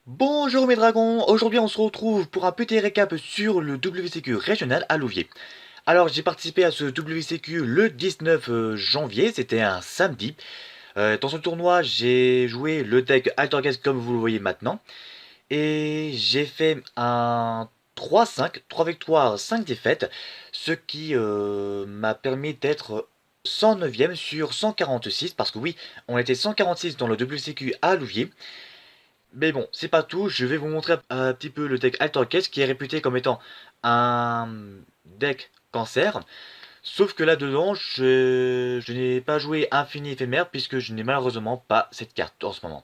Bonjour mes dragons, aujourd'hui on se retrouve pour un petit récap sur le WCQ régional à Louviers. Alors j'ai participé à ce WCQ le 19 janvier, c'était un samedi. Dans ce tournoi j'ai joué le deck Altergeist comme vous le voyez maintenant. Et j'ai fait un 3-5, 3 victoires, 5 défaites, ce qui m'a permis d'être 109e sur 146, parce que oui, on était 146 dans le WCQ à Louviers. Mais bon, c'est pas tout, je vais vous montrer un petit peu le deck Altercase qui est réputé comme étant un deck cancer. Sauf que là-dedans, je n'ai pas joué Infini Éphémère puisque je n'ai malheureusement pas cette carte en ce moment.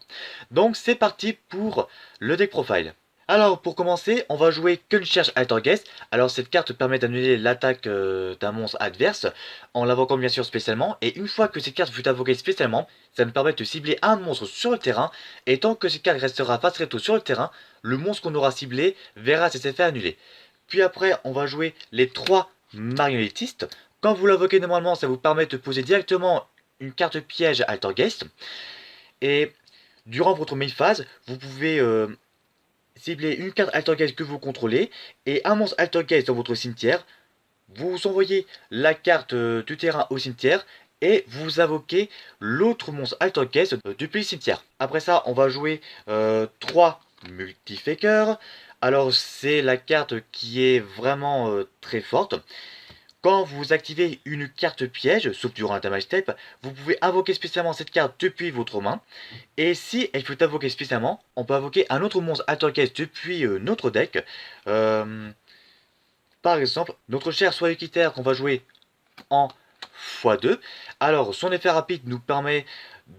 Donc c'est parti pour le deck profile. Alors pour commencer, on va jouer Kuncherche Altergeist. Alors cette carte permet d'annuler l'attaque d'un monstre adverse en l'invoquant bien sûr spécialement. Et une fois que cette carte fut invoquée spécialement, ça me permet de cibler un monstre sur le terrain. Et tant que cette carte restera face rétro sur le terrain, le monstre qu'on aura ciblé verra ses effets annulés. Puis après, on va jouer les 3 marionnettistes. Quand vous l'invoquez normalement, ça vous permet de poser directement une carte piège Altergeist. Et durant votre main phase, vous pouvez cibler une carte Altergeist que vous contrôlez et un monstre Altergeist dans votre cimetière. Vous envoyez la carte du terrain au cimetière et vous invoquez l'autre monstre Altergeist depuis le cimetière. Après ça, on va jouer 3 Multifakers. Alors c'est la carte qui est vraiment très forte. Quand vous activez une carte piège, sauf durant un damage step, vous pouvez invoquer spécialement cette carte depuis votre main. Et si elle peut invoquer spécialement, on peut invoquer un autre monstre Altergeist depuis notre deck. Euh, Par exemple, notre cher Soyukiter qu'on va jouer en x2. Alors, son effet rapide nous permet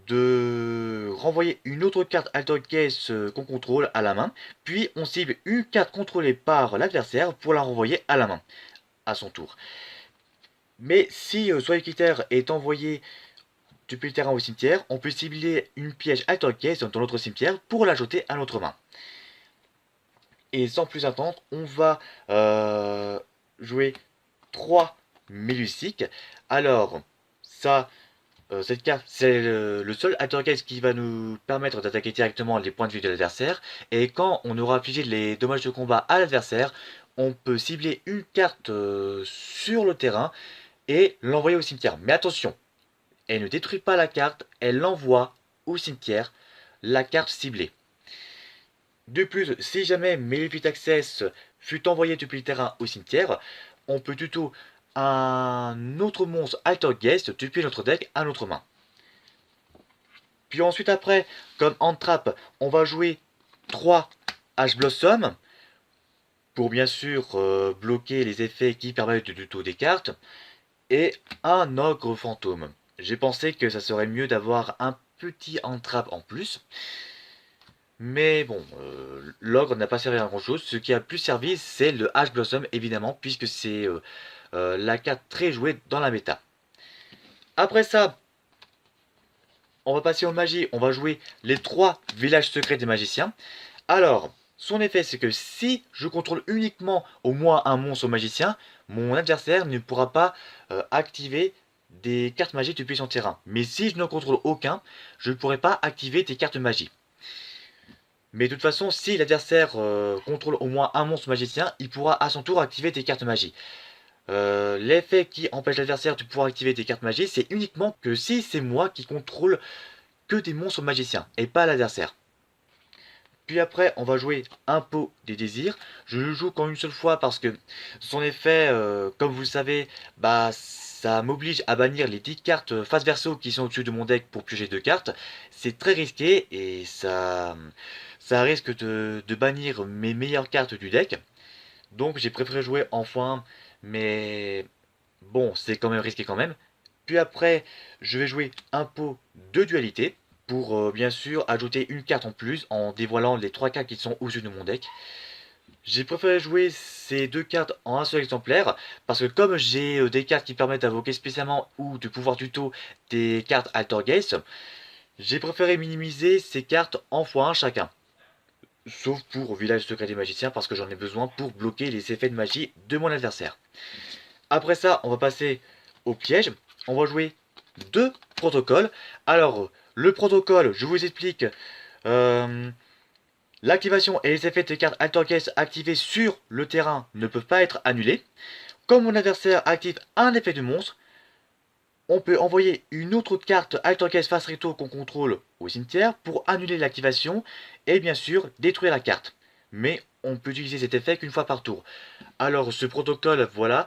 de renvoyer une autre carte Altergeist qu'on contrôle à la main. Puis, on cible une carte contrôlée par l'adversaire pour la renvoyer à la main, à son tour. Mais si Soyukiter est envoyé depuis le terrain au cimetière, on peut cibler une piège Altergeist dans notre cimetière pour l'ajouter à notre main. Et sans plus attendre, on va jouer 3 Mélusiques. Alors, ça, cette carte, c'est le seul Altergeist qui va nous permettre d'attaquer directement les points de vue de l'adversaire. Et quand on aura affligé les dommages de combat à l'adversaire, on peut cibler une carte sur le terrain et l'envoyer au cimetière. Mais attention, elle ne détruit pas la carte, elle l'envoie au cimetière, la carte ciblée. De plus, si jamais Malefic Access fut envoyé depuis le terrain au cimetière, on peut tuto un autre monstre Altergeist depuis notre deck à notre main. Puis ensuite après, comme Entrap, on va jouer 3 Ash Blossom pour bien sûr bloquer les effets qui permettent de tuto des cartes et un Ogre Fantôme. J'ai pensé que ça serait mieux d'avoir un petit Entrap en plus. Mais bon, l'ogre n'a pas servi à grand chose. Ce qui a plus servi, c'est le Ash Blossom, évidemment, puisque c'est la carte très jouée dans la méta. Après ça, on va passer aux magies. On va jouer les 3 villages secrets des magiciens. Alors, son effet, c'est que si je contrôle uniquement au moins un monstre magicien, mon adversaire ne pourra pas activer des cartes magiques depuis son terrain. Mais si je ne contrôle aucun, je ne pourrai pas activer des cartes magiques. Mais de toute façon, si l'adversaire contrôle au moins un monstre magicien, il pourra à son tour activer des cartes magie. L'effet qui empêche l'adversaire de pouvoir activer des cartes magie, c'est uniquement que si c'est moi qui contrôle que des monstres magiciens, et pas l'adversaire. Puis après, on va jouer Impôt des désirs. Je le joue qu'en une seule fois parce que son effet, comme vous le savez, bah ça m'oblige à bannir les 10 cartes face verso qui sont au-dessus de mon deck pour piocher 2 cartes. C'est très risqué et ça risque de bannir mes meilleures cartes du deck. Donc j'ai préféré jouer en x1, mais bon, c'est quand même risqué quand même. Puis après, je vais jouer Impôt de dualité pour bien sûr ajouter une carte en plus en dévoilant les 3 cartes qui sont au-dessus de mon deck. J'ai préféré jouer ces 2 cartes en un seul exemplaire parce que comme j'ai des cartes qui permettent d'invoquer spécialement ou de pouvoir tuto des cartes Altergeist, j'ai préféré minimiser ces cartes en x1 chacun. Sauf pour Village Secret des Magiciens parce que j'en ai besoin pour bloquer les effets de magie de mon adversaire. Après ça, on va passer au piège. On va jouer 2 protocoles. Alors, le protocole, je vous explique. Euh, L'activation et les effets de cartes Altergeist activés sur le terrain ne peuvent pas être annulés. Comme mon adversaire active un effet de monstre, on peut envoyer une autre carte Altergeist face recto qu'on contrôle au cimetière pour annuler l'activation et bien sûr détruire la carte. Mais on peut utiliser cet effet qu'une fois par tour. Alors ce protocole, voilà,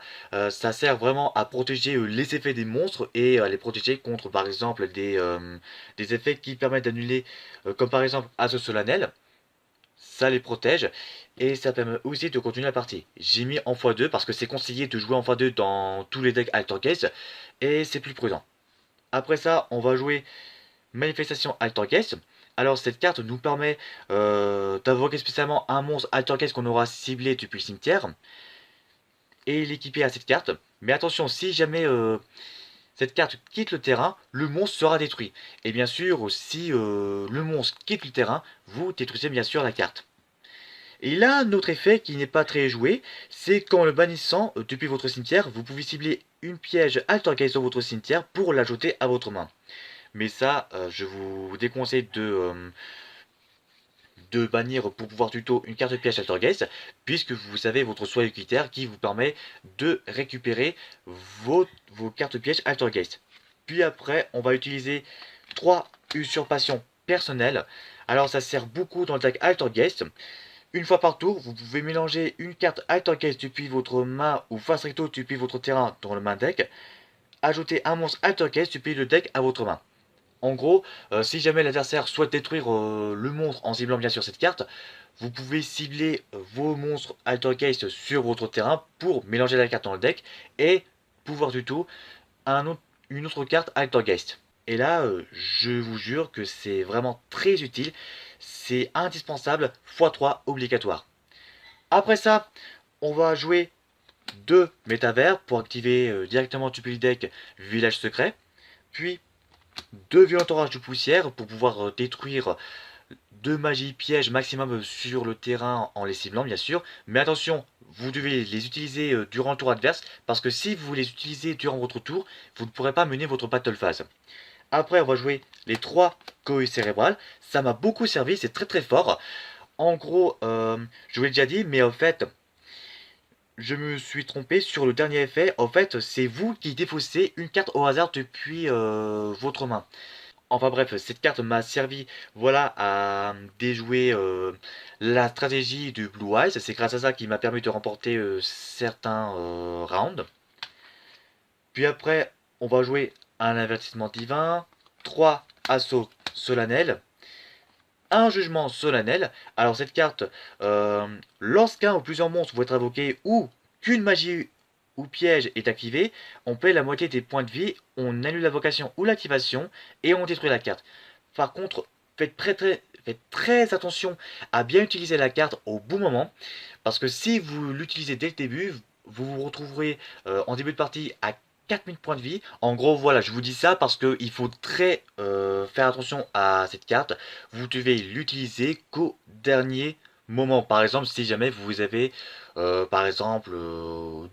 ça sert vraiment à protéger les effets des monstres et à les protéger contre par exemple des effets qui permettent d'annuler, comme par exemple Assaut Solennel. Ça les protège et ça permet aussi de continuer la partie. J'ai mis en x2 parce que c'est conseillé de jouer en x2 dans tous les decks Altergeist et c'est plus prudent. Après ça, on va jouer Manifestation Altergeist. Alors cette carte nous permet d'invoquer spécialement un monstre Altergeist qu'on aura ciblé depuis le cimetière et l'équiper à cette carte. Mais attention, si jamais cette carte quitte le terrain, le monstre sera détruit. Et bien sûr, si le monstre quitte le terrain, vous détruisez bien sûr la carte. Et là, un autre effet qui n'est pas très joué, c'est qu'en le bannissant depuis votre cimetière, vous pouvez cibler une piège Altergeist dans votre cimetière pour l'ajouter à votre main. Mais ça, je vous déconseille de bannir pour pouvoir tuto une carte piège Altergeist, puisque vous avez votre soin utilitaire qui vous permet de récupérer vos cartes pièges Altergeist. Puis après, on va utiliser 3 usurpations personnelles. Alors ça sert beaucoup dans le deck Altergeist. Une fois par tour, vous pouvez mélanger une carte Altergeist depuis votre main ou face recto depuis votre terrain dans le main deck. Ajouter un monstre Altergeist depuis le deck à votre main. En gros, si jamais l'adversaire souhaite détruire le monstre en ciblant bien sûr cette carte, vous pouvez cibler vos monstres Altergeist sur votre terrain pour mélanger la carte dans le deck et pouvoir du tout une autre carte Altergeist. Et là, je vous jure que c'est vraiment très utile. C'est indispensable, x3 obligatoire. Après ça, on va jouer 2 métavers pour activer directement depuis le deck Village Secret. Puis 2 violents orages de poussière pour pouvoir détruire 2 magies pièges maximum sur le terrain en les ciblant bien sûr. Mais attention, vous devez les utiliser durant le tour adverse parce que si vous les utilisez durant votre tour, vous ne pourrez pas mener votre battle phase. Après, on va jouer les 3 cohues cérébrales. Ça m'a beaucoup servi, c'est très très fort. En gros, je vous l'ai déjà dit, mais en fait, je me suis trompé sur le dernier effet. En fait, c'est vous qui défaussez une carte au hasard depuis votre main. Enfin bref, cette carte m'a servi voilà, à déjouer la stratégie du Blue Eyes. C'est grâce à ça qu'il m'a permis de remporter certains rounds. Puis après, on va jouer un avertissement divin, 3 assauts solennels, un jugement solennel. Alors cette carte, lorsqu'un ou plusieurs monstres vont être invoqués ou qu'une magie ou piège est activé, on paie la moitié des points de vie, on annule l'invocation ou l'activation et on détruit la carte. Par contre, faites très attention à bien utiliser la carte au bon moment, parce que si vous l'utilisez dès le début, vous vous retrouverez en début de partie à 4000 points de vie. En gros, voilà, je vous dis ça parce qu'il faut très faire attention à cette carte. Vous devez l'utiliser qu'au dernier moment. Par exemple, si jamais vous avez, par exemple,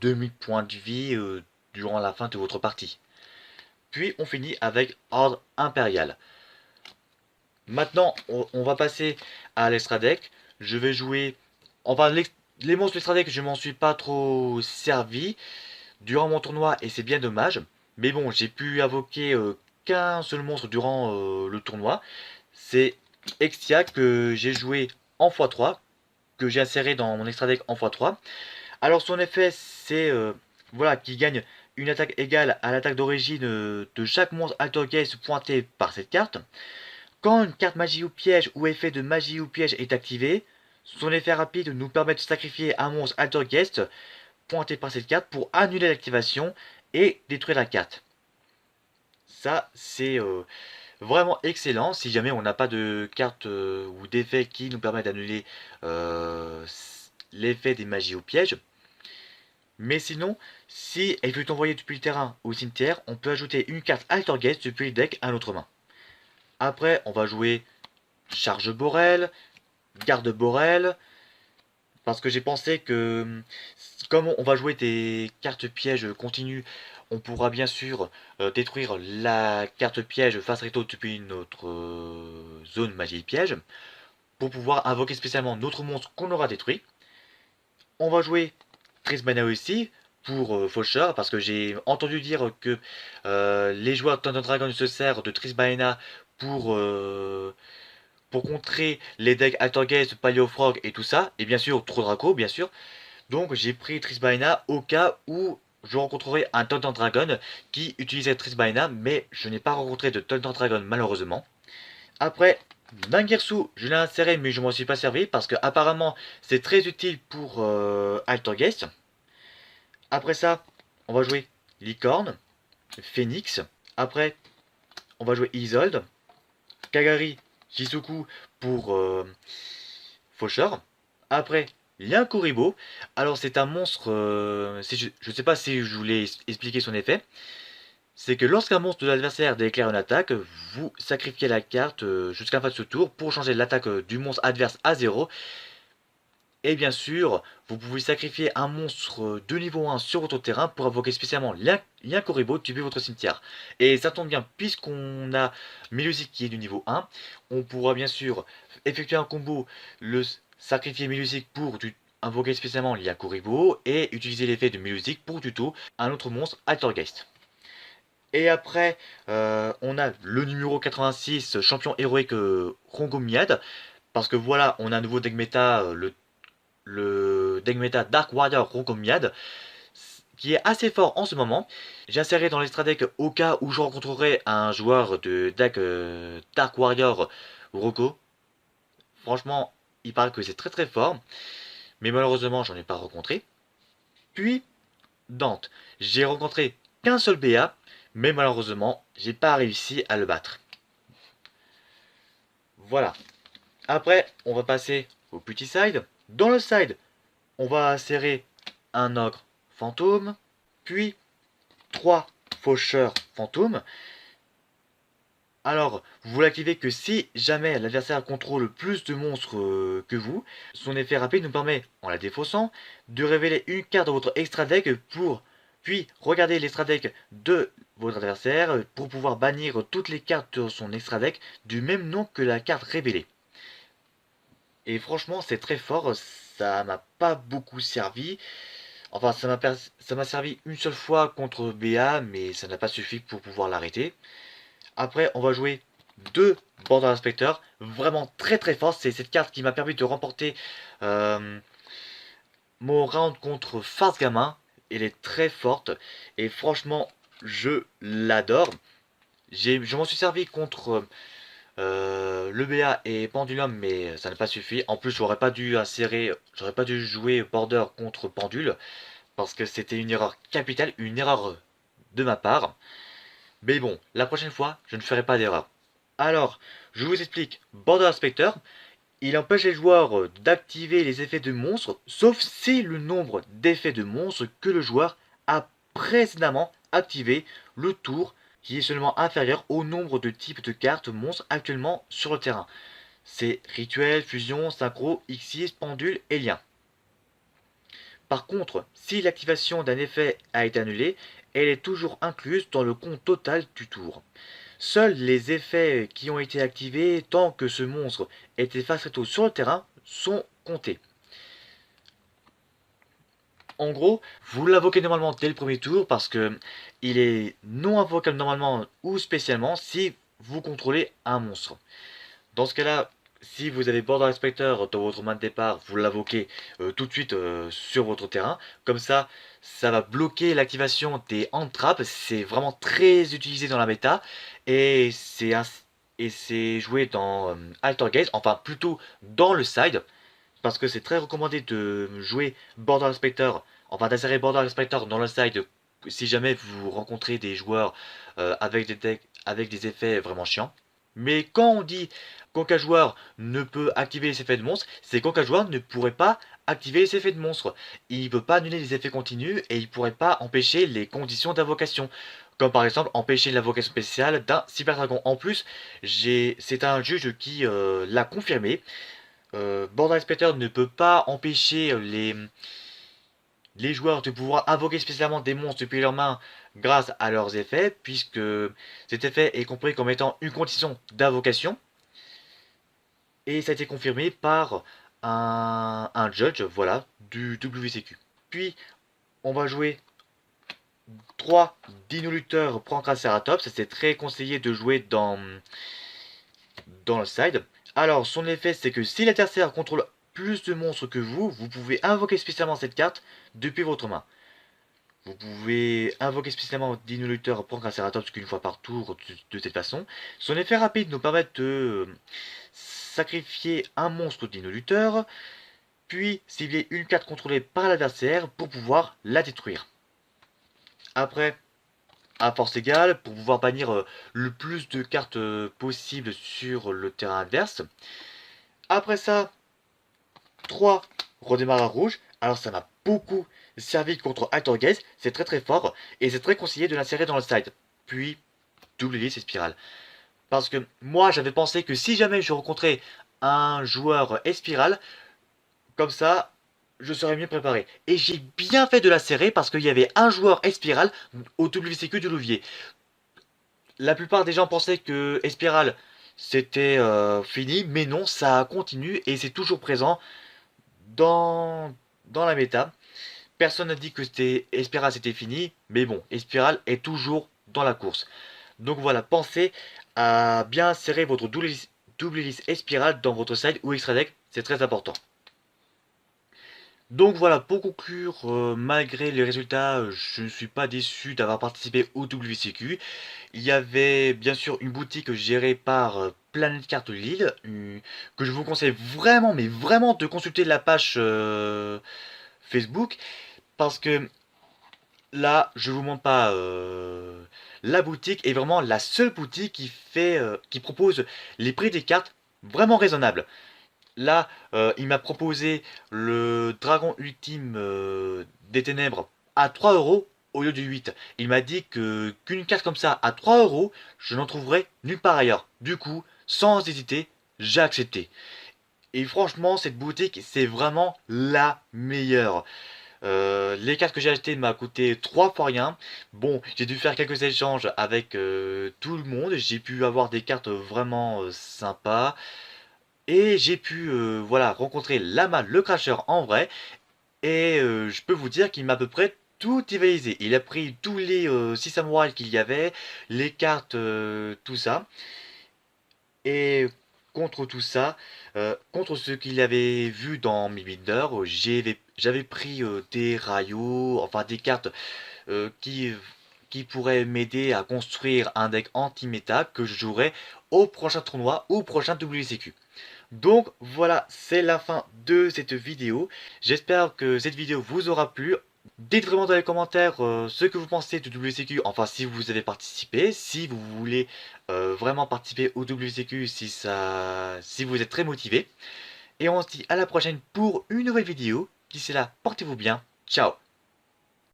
2000 points de vie durant la fin de votre partie. Puis, on finit avec Ordre Impérial. Maintenant, on va passer à l'extra deck. Je vais jouer... Enfin, les monstres extra deck, je m'en suis pas trop servi durant mon tournoi et c'est bien dommage. Mais bon, j'ai pu invoquer qu'un seul monstre durant le tournoi. C'est Extia que j'ai joué en x3, que j'ai inséré dans mon extra deck en x3. Alors son effet, c'est voilà, qu'il gagne une attaque égale à l'attaque d'origine de chaque monstre Altergeist pointé par cette carte. Quand une carte magie ou piège ou effet de magie ou piège est activé, son effet rapide nous permet de sacrifier un monstre Altergeist pointé par cette carte pour annuler l'activation et détruire la carte. Ça, c'est vraiment excellent si jamais on n'a pas de carte ou d'effet qui nous permet d'annuler l'effet des magies ou pièges. Mais sinon, si elle veut envoyer depuis le terrain au cimetière, on peut ajouter une carte Altergeist depuis le deck à notre main. Après, on va jouer Charge Borel, Garde Borel, parce que j'ai pensé que comme on va jouer des cartes pièges continues, on pourra bien sûr détruire la carte piège face recto depuis notre zone magie piège. pour pouvoir invoquer spécialement notre monstre qu'on aura détruit. On va jouer Trisbana aussi pour Faucheur, parce que j'ai entendu dire que les joueurs de Thunder Dragon se servent de Trisbana pour contrer les decks Altergeist, Paleofrog et tout ça, et bien sûr Trou Draco, bien sûr. Donc j'ai pris Trisbana au cas où je rencontrerai un Thunder Dragon qui utiliserait Trisbana, mais je n'ai pas rencontré de Thunder Dragon malheureusement. Après, Mangersu, je l'ai inséré mais je m'en suis pas servi parce que apparemment c'est très utile pour Altergeist. Après ça, on va jouer Licorne, Phoenix. Après, on va jouer Isolde, Kagari, Shizuku pour Faucheur. Après, Linkuribo. Alors c'est un monstre, je ne sais pas si je voulais expliquer son effet. C'est que lorsqu'un monstre de l'adversaire déclare une attaque, vous sacrifiez la carte jusqu'à la fin de ce tour pour changer l'attaque du monstre adverse à 0. Et bien sûr, vous pouvez sacrifier un monstre de niveau 1 sur votre terrain pour invoquer spécialement Linkuribo, tuer votre cimetière. Et ça tombe bien, puisqu'on a Melusic qui est du niveau 1, on pourra bien sûr effectuer un combo, le sacrifier Melusic pour invoquer spécialement Linkuribo et utiliser l'effet de Melusic pour tuto un autre monstre, Altergeist. Et après, on a le numéro 86, champion héroïque Rongomiad, parce que voilà, on a un nouveau deck méta, le deck méta Dark Warrior Rongomiad, qui est assez fort en ce moment. J'ai inséré dans l'extra deck au cas où je rencontrerai un joueur de deck Dark Warrior Roko. Franchement, il paraît que c'est très très fort, mais malheureusement, j'en ai pas rencontré. Puis, Dante. J'ai rencontré qu'un seul BA, mais malheureusement, j'ai pas réussi à le battre. Voilà. Après, on va passer au petit side. Dans le side, on va insérer un ogre fantôme, puis 3 faucheurs fantômes. Alors, vous l'activez que si jamais l'adversaire contrôle plus de monstres que vous. Son effet rapide nous permet, en la défaussant, de révéler une carte de votre extra deck puis regarder l'extra deck de votre adversaire pour pouvoir bannir toutes les cartes de son extra deck du même nom que la carte révélée. Et franchement, c'est très fort, ça m'a pas beaucoup servi. Enfin, ça m'a servi une seule fois contre BA, mais ça n'a pas suffi pour pouvoir l'arrêter. Après, on va jouer 2 Border Inspector, vraiment très très fort. C'est cette carte qui m'a permis de remporter mon round contre Farce Gamin. Elle est très forte et franchement, je l'adore. Je m'en suis servi contre le BA et Pendulum, mais ça n'a pas suffi. En plus, j'aurais pas dû jouer Border contre Pendule parce que c'était une erreur capitale, une erreur de ma part. Mais bon, la prochaine fois, je ne ferai pas d'erreur. Alors, je vous explique. Border Inspector, il empêche les joueurs d'activer les effets de monstres, sauf si le nombre d'effets de monstres que le joueur a précédemment activé le tour qui est seulement inférieur au nombre de types de cartes monstres actuellement sur le terrain. C'est rituel, fusion, synchro, Xyz, pendule et lien. Par contre, si l'activation d'un effet a été annulée, elle est toujours incluse dans le compte total du tour. Seuls les effets qui ont été activés tant que ce monstre était face rétro sur le terrain sont comptés. En gros, vous l'invoquez normalement dès le premier tour parce que il est non invocable normalement ou spécialement si vous contrôlez un monstre. Dans ce cas-là, si vous avez Border Inspector dans votre main de départ, vous l'invoquez tout de suite sur votre terrain. Comme ça va bloquer l'activation des hand traps. C'est vraiment très utilisé dans la méta. Et c'est joué dans Altergeist, enfin plutôt dans le side. Parce que c'est très recommandé de jouer Border Inspector, enfin d'insérer Border Inspector dans le side si jamais vous rencontrez des joueurs avec des decks, avec des effets vraiment chiants. Mais quand on dit qu'aucun joueur ne peut activer les effets de monstre, c'est qu'aucun joueur ne pourrait pas activer les effets de monstre. Il ne peut pas annuler les effets continus et il ne pourrait pas empêcher les conditions d'invocation. Comme par exemple empêcher l'invocation spéciale d'un Cyber Dragon. En plus, c'est un juge qui l'a confirmé. Border Inspector ne peut pas empêcher les joueurs de pouvoir invoquer spécialement des monstres depuis leurs mains grâce à leurs effets, puisque cet effet est compris comme étant une condition d'invocation. Et ça a été confirmé par un judge, voilà, du WCQ. Puis, on va jouer 3 Dinolutteurs Pancraceratops. C'est très conseillé de jouer dans le side. Alors, son effet, c'est que si l'adversaire contrôle plus de monstres que vous, vous pouvez invoquer spécialement cette carte depuis votre main. Vous pouvez invoquer spécialement Dinoluteur Pancraceratops qu'une fois par tour de cette façon. Son effet rapide nous permet de sacrifier un monstre Dinoluteur, puis cibler une carte contrôlée par l'adversaire pour pouvoir la détruire. Après, à force égale, pour pouvoir bannir le plus de cartes possible sur le terrain adverse. Après ça, 3 redémarrage rouge. Alors ça m'a beaucoup servi contre Actor Gaze, c'est très très fort et c'est très conseillé de l'insérer dans le side. Puis double hélice et spirale. Parce que moi j'avais pensé que si jamais je rencontrais un joueur Espiral, comme ça je serais mieux préparé. Et j'ai bien fait de la serrer parce qu'il y avait un joueur Espiral au WCQ de Louvier. La plupart des gens pensaient que Espiral c'était fini, mais non, ça continue et c'est toujours présent dans la méta. Personne n'a dit que Espiral c'était fini, mais bon, Espiral est toujours dans la course. Donc voilà, pensez à bien serrer votre double hélice Espiral dans votre side ou extra deck, c'est très important. Donc voilà, pour conclure, malgré les résultats, je ne suis pas déçu d'avoir participé au WCQ. Il y avait bien sûr une boutique gérée par Planète Carte Lille, que je vous conseille vraiment, mais vraiment de consulter la page Facebook, parce que là, je vous montre pas, la boutique est vraiment la seule boutique qui propose les prix des cartes vraiment raisonnables. Là, il m'a proposé le Dragon Ultime des Ténèbres à 3 euros au lieu de 8. Il m'a dit qu'une carte comme ça à 3 euros, je n'en trouverais nulle part ailleurs. Du coup, sans hésiter, j'ai accepté. Et franchement, cette boutique, c'est vraiment la meilleure. Les cartes que j'ai achetées m'a coûté 3 fois rien. Bon, j'ai dû faire quelques échanges avec tout le monde. J'ai pu avoir des cartes vraiment sympas. Et j'ai pu voilà, rencontrer Lama le Crasher en vrai. Et je peux vous dire qu'il m'a à peu près tout rivalisé. Il a pris tous les 6 samouraïs qu'il y avait, les cartes, tout ça. Et contre tout ça, contre ce qu'il avait vu dans mes builders, j'avais pris des rayos, enfin des cartes qui pourraient m'aider à construire un deck anti-méta que je jouerai au prochain tournoi ou au prochain WCQ. Donc voilà, c'est la fin de cette vidéo. J'espère que cette vidéo vous aura plu. Dites vraiment dans les commentaires ce que vous pensez du WCQ, enfin si vous avez participé, si vous voulez vraiment participer au WCQ, si vous êtes très motivé. Et on se dit à la prochaine pour une nouvelle vidéo. D'ici là, portez-vous bien. Ciao.